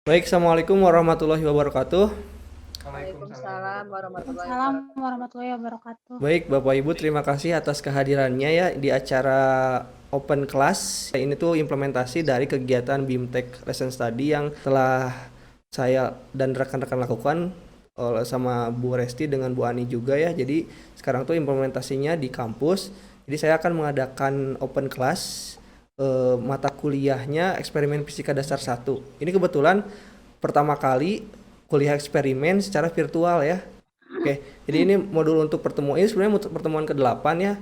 Baik, Assalamualaikum warahmatullahi wabarakatuh. Waalaikumsalam warahmatullahi Waalaikumsalam wabarakatuh. warahmatullahi wabarakatuh. Baik, Bapak Ibu, terima kasih atas kehadirannya ya di acara Open Class. Ini tuh implementasi dari kegiatan BIMTEK Lesson Study yang telah saya dan rekan-rekan lakukan sama Bu Resti dengan Bu Ani juga ya. Jadi sekarang tuh implementasinya di kampus. Jadi saya akan mengadakan Open Class, mata kuliahnya eksperimen fisika dasar 1. Ini kebetulan pertama kali kuliah eksperimen secara virtual ya. Oke, jadi ini modul untuk pertemuan ini sebenarnya untuk pertemuan ke-8 ya.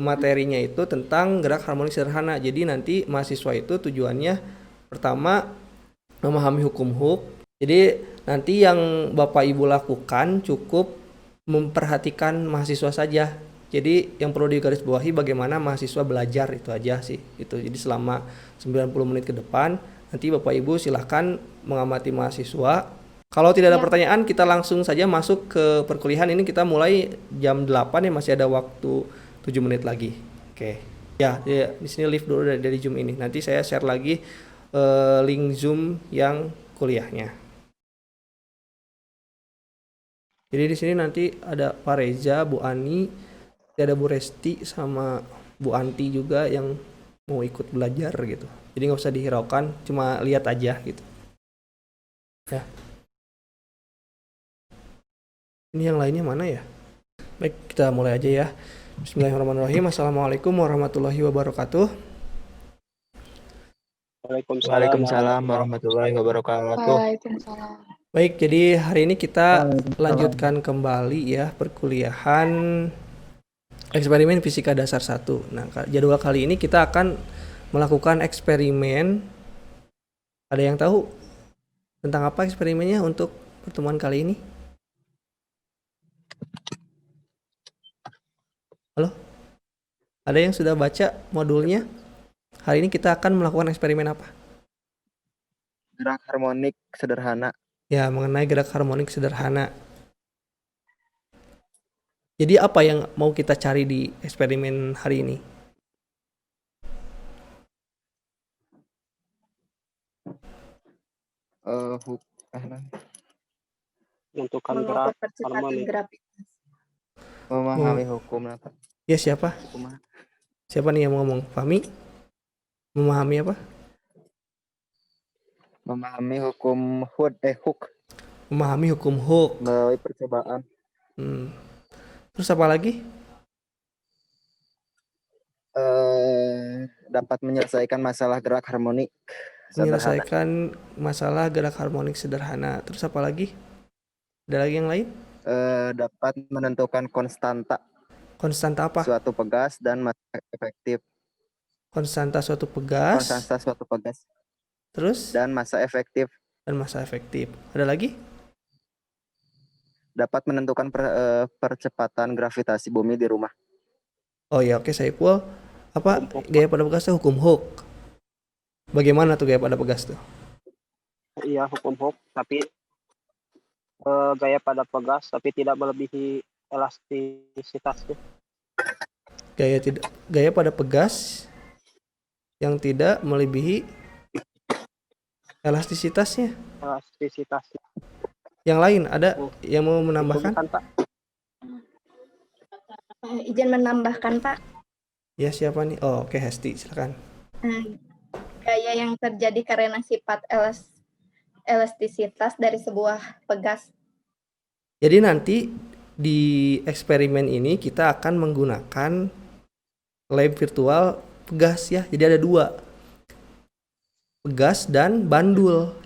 Materinya itu tentang gerak harmonik sederhana. Jadi nanti mahasiswa itu tujuannya pertama memahami hukum Hooke. Jadi nanti yang Bapak Ibu lakukan cukup memperhatikan mahasiswa saja. Jadi yang perlu digarisbawahi bagaimana mahasiswa belajar itu aja sih. Itu. Jadi selama 90 menit ke depan nanti Bapak Ibu silahkan mengamati mahasiswa. Kalau tidak ada Ya, pertanyaan, kita langsung saja masuk ke perkuliahan. Ini kita mulai jam 8 ya, masih ada waktu 7 menit lagi. Oke. Ya, di sini live dulu dari Zoom ini. Nanti saya share lagi link Zoom yang kuliahnya. Jadi di sini nanti ada Pak Reza, Bu Ani, ada Bu Resti sama Bu Anti juga yang mau ikut belajar gitu. Jadi nggak usah dihiraukan, cuma lihat aja gitu. Ya. Ini yang lainnya mana ya? Baik, kita mulai aja ya. Bismillahirrahmanirrahim. Assalamualaikum warahmatullahi wabarakatuh. Waalaikumsalam Waalaikumsalam warahmatullahi wabarakatuh. Waalaikumsalam. Baik, jadi hari ini kita Waalaikumsalam. lanjutkan kembali ya perkuliahan eksperimen fisika dasar 1. Nah, jadwal kali ini kita akan melakukan eksperimen. Ada yang tahu tentang apa eksperimennya untuk pertemuan kali ini? Halo? Ada yang sudah baca modulnya? Hari ini kita akan melakukan eksperimen apa? Gerak harmonik sederhana. Ya, mengenai gerak harmonik sederhana. Jadi apa yang mau kita cari di eksperimen hari ini? Huk menentukan Mengukur gerak percepatan harmonik. gravitas. memahami hukum apa? Ya, siapa? Hukum Siapa nih yang mau ngomong? Fahmi? Memahami apa? memahami hukum Hooke Memahami hukum Hooke. melalui percobaan. Terus apa lagi? Dapat menyelesaikan masalah gerak harmonik sederhana. Menyelesaikan masalah gerak harmonik sederhana. Terus apa lagi? Ada lagi yang lain? Dapat menentukan konstanta Konstanta apa? suatu pegas dan masa efektif. Konstanta suatu pegas. Konstanta suatu pegas Terus? dan masa efektif. Dan masa efektif. Ada lagi? Dapat menentukan percepatan gravitasi bumi di rumah. Oh ya, oke, Saiful. Apa gaya pada pegas itu hukum Hooke? Bagaimana tuh gaya pada pegas tuh? Iya, hukum Hooke, tapi gaya pada pegas, tapi tidak melebihi elastisitasnya. Gaya pada pegas yang tidak melebihi elastisitasnya. Elastisitasnya. Yang lain ada yang mau Itu menambahkan? bukan, Pak. Izin menambahkan, Pak. Ya, siapa nih? Oh, oke, Hesti, silakan. Gaya yang terjadi karena sifat elastisitas dari sebuah pegas. Jadi nanti di eksperimen ini kita akan menggunakan lab virtual pegas ya. Jadi ada 2, pegas dan bandul.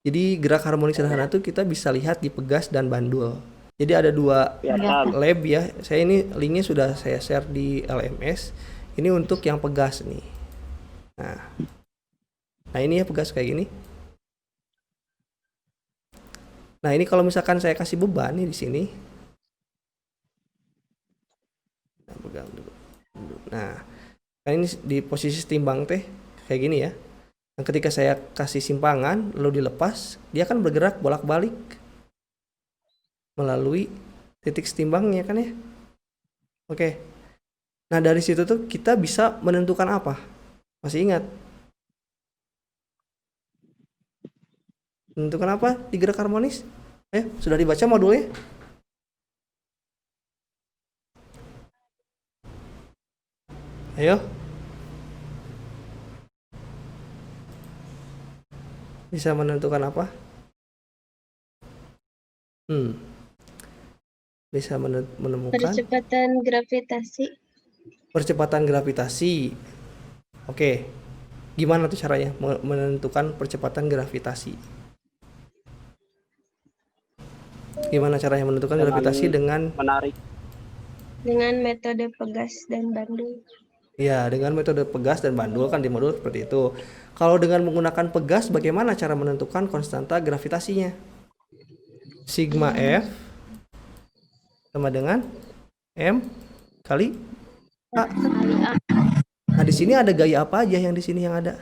Jadi gerak harmonik sederhana itu kita bisa lihat di pegas dan bandul. Jadi ada 2 lab ya. Saya ini linknya sudah saya share di LMS. Ini untuk yang pegas nih. Nah ini ya pegas kayak gini. Nah ini kalau misalkan saya kasih beban nih di sini. Nah, pegang dulu. Nah, kan ini di posisi timbang teh kayak gini ya. Dan ketika saya kasih simpangan lalu dilepas, dia akan bergerak bolak-balik melalui titik setimbangnya kan ya. Oke. Nah dari situ tuh kita bisa menentukan apa? Masih ingat? Menentukan apa di gerak harmonis? Sudah dibaca modulnya? Ayo. Bisa menentukan apa? Bisa menemukan Percepatan gravitasi. percepatan gravitasi. Oke. Gimana tuh caranya menentukan percepatan gravitasi? Gimana caranya menentukan Dengan gravitasi dengan menarik. Dengan metode Pegas dan Bandul. ya dengan metode Pegas dan Bandul kan di modul seperti itu. Kalau dengan menggunakan Pegas bagaimana cara menentukan konstanta gravitasinya? Sigma F sama dengan M kali A. Nah, di sini ada gaya apa aja yang di sini yang ada?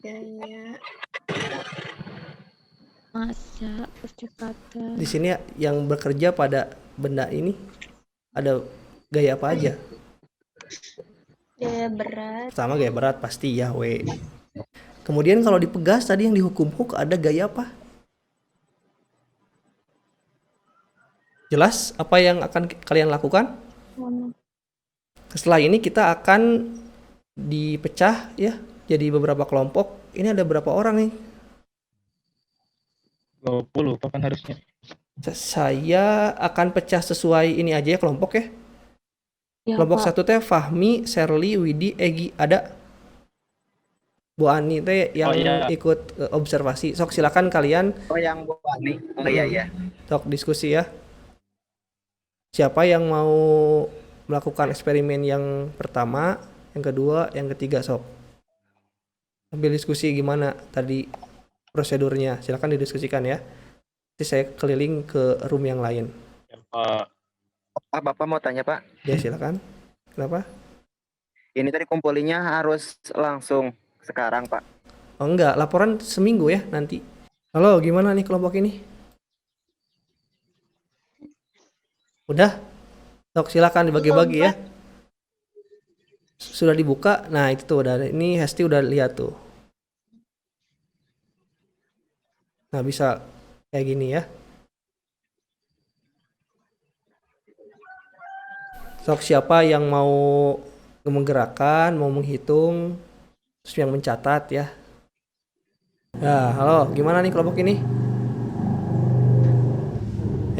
Gaya Masa, percepatan. Di sini yang bekerja pada benda ini ada gaya apa aja? Gaya berat. Pertama gaya berat pasti ya W. Kemudian kalau di Pegas tadi yang dihukum Hooke ada gaya apa? Jelas apa yang akan kalian lakukan? Setelah ini kita akan dipecah ya jadi beberapa kelompok. Ini ada berapa orang nih? 20 kapan harusnya? Saya akan pecah sesuai ini aja ya kelompok ya. Ya, Kelompok Pak. satu teh Fahmi, Sherly, Widi, Egi ada. Bu Ani teh yang iya. ikut observasi. Sok silakan kalian Oh, yang Bu Ani. Oh iya ya. sok diskusi ya. Siapa yang mau melakukan eksperimen yang pertama, yang kedua, yang ketiga sok. Sambil diskusi gimana tadi prosedurnya. Silakan didiskusikan ya. Nanti saya keliling ke room yang lain. Pak, Bapak mau tanya, Pak. Ya silakan. Kenapa? Ini tadi kumpulinya harus langsung sekarang, Pak. Oh enggak, laporan seminggu ya nanti. Halo, gimana nih kelompok ini? Udah? Sok silakan dibagi-bagi ya. Sudah dibuka. Nah, itu tuh udah. Ini Hesti udah lihat tuh. Nah, bisa kayak gini ya. Sok siapa yang mau menggerakkan, mau menghitung, terus yang mencatat ya. Ya, halo, gimana nih kelompok ini?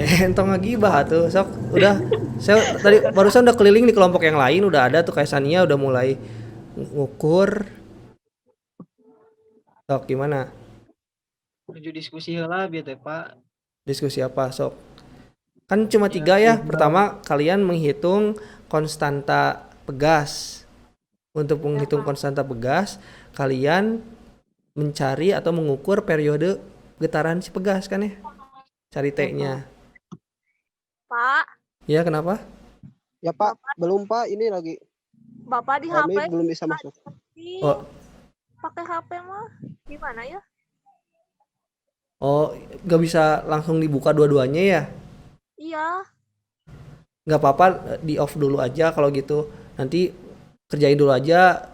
Entong ngagibah tuh, sok udah. Saya tadi barusan udah keliling di kelompok yang lain, udah ada tuh kayak Sania udah mulai ngukur. Sok gimana? Menuju diskusi lah biar teh Pak. Diskusi apa sok? Kan cuma 3 ya. Pertama kalian menghitung konstanta Pegas. Untuk menghitung konstanta Pegas, kalian mencari atau mengukur periode getaran si Pegas kan ya? Cari T-nya. Pak, Ya kenapa? Ya Pak, belum Pak, ini lagi Bapak di kami HP belum bisa masuk. Oh, pakai HP mah gimana ya? oh, nggak bisa langsung dibuka dua-duanya ya? Iya, Nggak apa-apa, di off dulu aja kalau gitu. Nanti kerjain dulu aja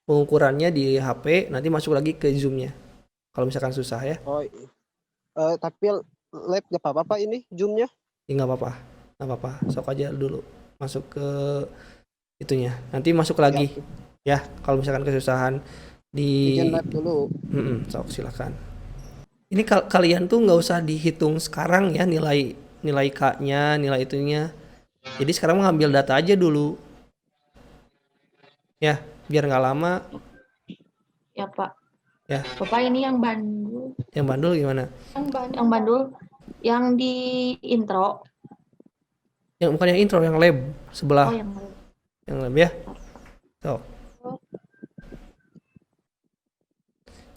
pengukurannya di HP, nanti masuk lagi ke Zoom-nya. Kalau misalkan susah ya. Oh, tapi lab nggak apa-apa Pak ini Zoom-nya? Ya nggak apa-apa, sok aja dulu masuk ke itunya. Nanti masuk lagi ya kalau misalkan kesusahan di Bikin lab dulu. sok silakan. Ini kalian tuh nggak usah dihitung sekarang ya nilai K-nya, nilai itunya. Jadi sekarang mengambil data aja dulu. Ya, biar nggak lama. Ya Pak. Ya. Bapak ini yang Bandul. Yang Bandul gimana? Yang Bandul yang di intro. Yang bukan yang intro, yang lab sebelah. Oh, yang Yang lab ya. Tuh.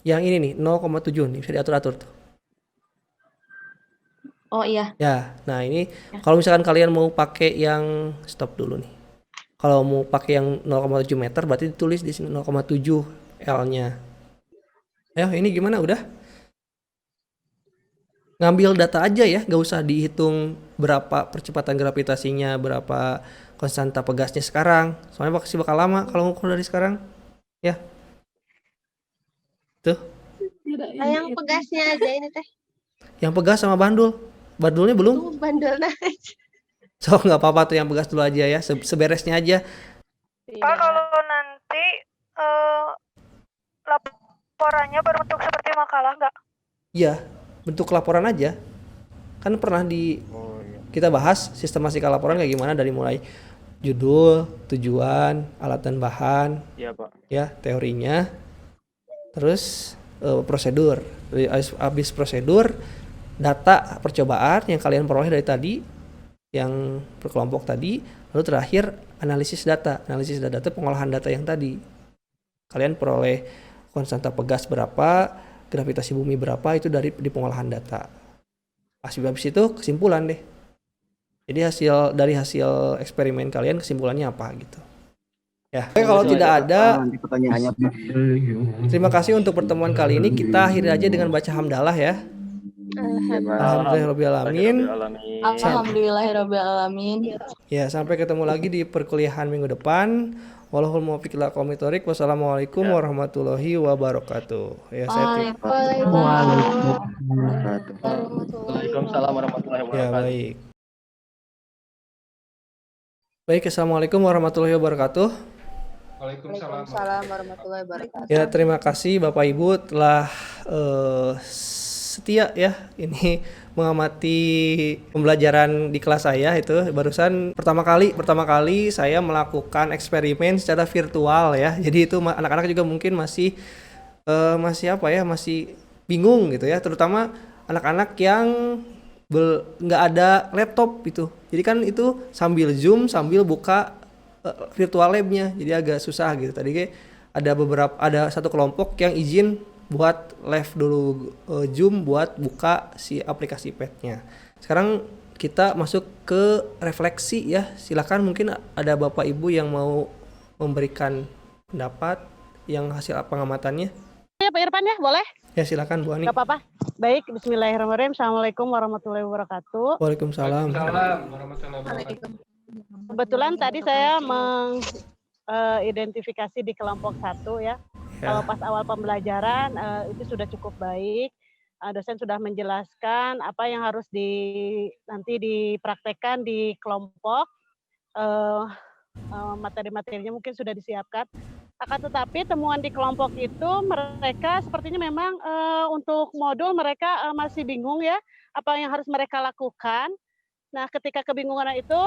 Yang ini nih 0,7 nih bisa diatur-atur tuh. Oh iya. Ya, nah ini kalau misalkan kalian mau pakai yang stop dulu nih. Kalau mau pakai yang 0,7 meter berarti ditulis di sini 0,7 L-nya. Ayo, ini gimana udah? Ngambil data aja ya, nggak usah dihitung berapa percepatan gravitasinya, berapa konstanta Pegasnya sekarang. Soalnya pasti bakal lama kalau ngukur dari sekarang. Ya. Tuh, Yang pegasnya aja ini teh. yang pegas sama bandul. Bandulnya belum? Tuh bandel nah. So nggak apa-apa tuh yang pegas dulu aja ya, seberesnya aja. Pak, kalau nanti laporannya berbentuk seperti makalah nggak? Iya, bentuk laporan aja. Kan pernah kita bahas sistematika laporan kayak gimana dari mulai judul, tujuan, alat dan bahan, Iya, Pak. ya teorinya, terus prosedur. Habis prosedur, data percobaan yang kalian peroleh dari tadi, yang berkelompok tadi, lalu terakhir analisis data itu pengolahan data yang tadi. Kalian peroleh konstanta pegas berapa, gravitasi bumi berapa, itu di pengolahan data. Habis itu kesimpulan deh. Jadi dari hasil eksperimen kalian kesimpulannya apa gitu. Ya, oke, kalau tidak ada, Pertanyaannya Pak. terima kasih untuk pertemuan kali ini. Kita akhiri aja dengan baca hamdalah ya. Alhamdulillahirobbilalamin. Alhamdulillahirobbilalamin. Ya, sampai ketemu lagi di perkuliahan minggu depan. Wallahul muwaffiq ila aqwamit thoriq. Wassalamualaikum warahmatullahi wabarakatuh. Ya, saya Waalaikumsalam warahmatullahi ya wabarakatuh. baik. Baik, assalamualaikum warahmatullahi wabarakatuh. Waalaikumsalam warahmatullahi wabarakatuh. Ya, terima kasih Bapak Ibu telah setia ya ini mengamati pembelajaran di kelas saya. Itu barusan pertama kali saya melakukan eksperimen secara virtual ya. Jadi itu anak-anak juga mungkin masih masih bingung gitu ya, terutama anak-anak yang nggak ada laptop itu. Jadi kan itu sambil Zoom sambil buka virtual lab-nya, jadi agak susah gitu. Tadi kayak ada satu kelompok yang izin buat live dulu Zoom buat buka si aplikasi pad-nya. Sekarang kita masuk ke refleksi ya. Silakan, mungkin ada Bapak Ibu yang mau memberikan pendapat yang hasil pengamatannya. Ya Pak Irfan ya, boleh? Ya silakan Bu Ani. Gak apa-apa. Baik, bismillahirrahmanirrahim. Assalamualaikum warahmatullahi wabarakatuh. Waalaikumsalam. Kebetulan tadi saya mengidentifikasi di kelompok 1 ya. Kalau pas awal pembelajaran itu sudah cukup baik. Dosen sudah menjelaskan apa yang harus nanti dipraktekkan di kelompok. Materi-materinya mungkin sudah disiapkan. Akan tetapi temuan di kelompok itu mereka sepertinya memang untuk modul mereka masih bingung ya apa yang harus mereka lakukan. Nah, ketika kebingungan itu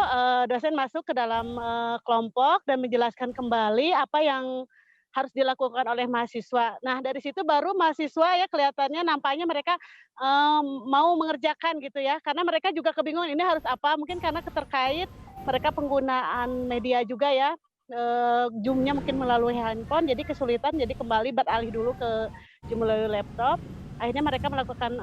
dosen masuk ke dalam kelompok dan menjelaskan kembali apa yang harus dilakukan oleh mahasiswa. Nah, dari situ baru mahasiswa ya kelihatannya nampaknya mereka mau mengerjakan gitu ya. Karena mereka juga kebingungan ini harus apa, mungkin karena terkait mereka penggunaan media juga ya. Zoom-nya mungkin melalui handphone, jadi kesulitan, jadi kembali beralih dulu ke Zoom melalui laptop. Akhirnya mereka melakukan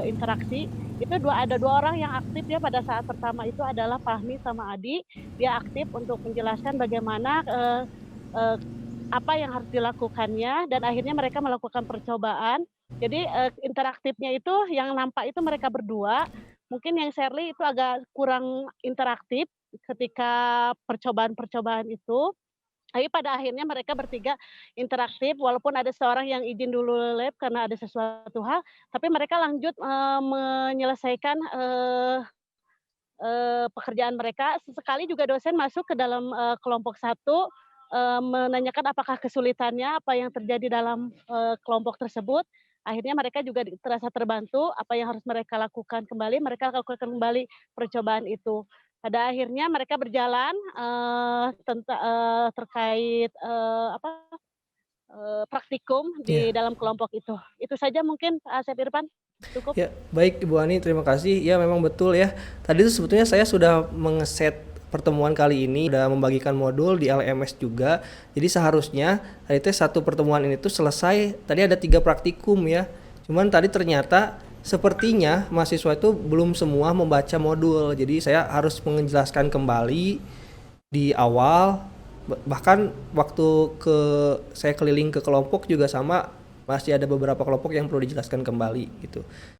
interaksi. Itu ada dua orang yang aktif ya pada saat pertama itu adalah Fahmi sama Adi. Dia aktif untuk menjelaskan bagaimana apa yang harus dilakukannya, dan akhirnya mereka melakukan percobaan. Jadi interaktifnya itu yang nampak itu mereka berdua. Mungkin yang Shirley itu agak kurang interaktif ketika percobaan-percobaan itu. Tapi pada akhirnya mereka bertiga interaktif, walaupun ada seorang yang izin dulu lab karena ada sesuatu hal, tapi mereka lanjut menyelesaikan pekerjaan mereka. Sesekali juga dosen masuk ke dalam kelompok 1, menanyakan apakah kesulitannya, apa yang terjadi dalam kelompok tersebut. Akhirnya mereka juga terasa terbantu, apa yang harus mereka lakukan kembali, mereka lakukan kembali percobaan itu. Pada akhirnya mereka berjalan terkait praktikum di dalam kelompok itu. Itu saja mungkin Pak Asep Irfan. Cukup. Ya, baik Ibu Ani, terima kasih. Ya, memang betul ya. Tadi itu sebetulnya saya sudah mengeset pertemuan kali ini, udah membagikan modul di LMS juga. Jadi seharusnya tadi satu pertemuan ini tuh selesai. Tadi ada 3 praktikum ya. Cuman tadi ternyata sepertinya mahasiswa itu belum semua membaca modul. Jadi saya harus menjelaskan kembali di awal. Bahkan waktu saya keliling ke kelompok juga sama, masih ada beberapa kelompok yang perlu dijelaskan kembali gitu.